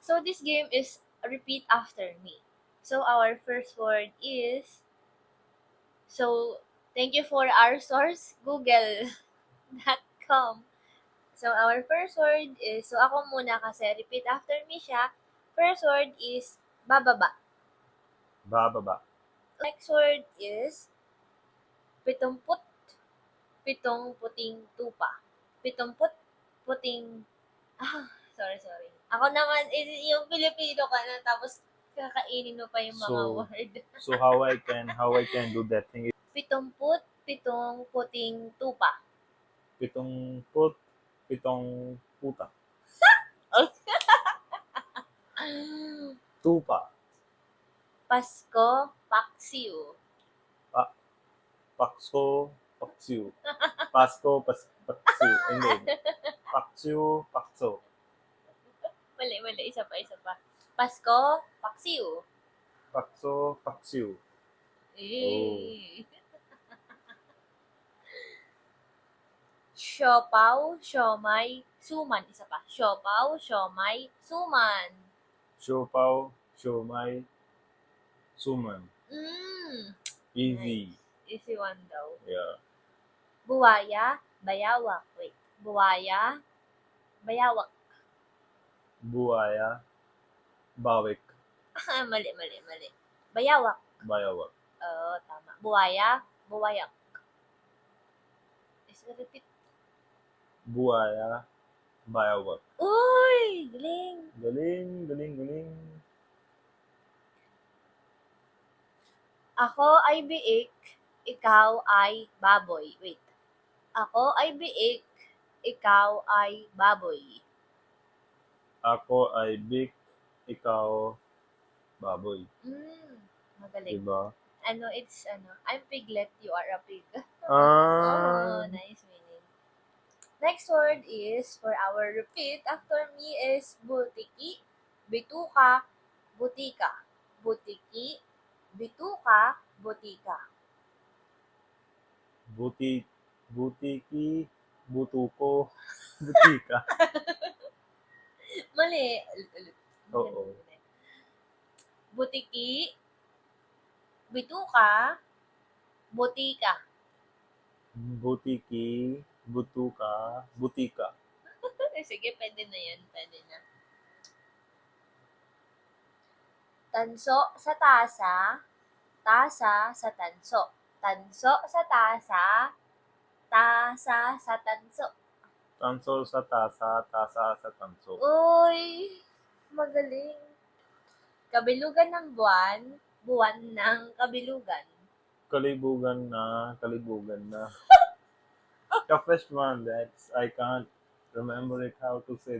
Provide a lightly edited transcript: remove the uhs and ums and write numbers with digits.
So this game is repeat after me. So our first word is, so thank you for our source, google.com. So our first word is, so ako muna kasi repeat after me siya. First word is bababa. Bababa. Next word is pitumput, pitong puting tupa. Pitumput, puting, sorry. Ako naman, yung Pilipino ka na, tapos kakainin mo pa yung mga So word. so how I can do that thing is Pitumput, pitong puting tupa. pitong put, pitong puta. Tupa. Pasko, paksiw. Pa, pakso, paksiw. Paksiw. Hindi. Paksiw, pakso. Mali, isa pa. Pasko, paksiw. Pakso, paksiw. Oh. Eh. Siopaw, siomay, suman. Isa pa. Siopaw, siomay, suman. Siopaw, siomay, suman. Easy. Nice. Easy one daw. Yeah. Buwaya, bayawak. Wait. Buwaya, bayawak. Buaya, bawik, mali. Bayawak. bayawak. Oo, tama. Buwaya, buwayak. Is repeat. Buaya, bayawak. Uy! Galing! Galing. Ako ay biik, ikaw ay baboy. Wait. Ako ay biik, ikaw ay baboy. Ako ay big, ikaw baboy. Magaling. Diba? I'm piglet, you are a pig. Ah, Nice meaning. Next word is, for our repeat after me is butiki, bituka, butika. Butiki, bituka, butika. butiki, butuko, butika. Mali. Oo. Butiki, bituka, butika. Butiki, butuka, butika. Sige, pwede na yan. Pwede na. Tanso sa tasa, tasa sa tanso. Tanso sa tasa, tasa sa tanso. Tanso sa tasa, tasa sa tanso. Uy! Magaling. Kabilugan ng buwan, buwan ng kabilugan. Kalibugan na. The first one, I can't remember it how to say that.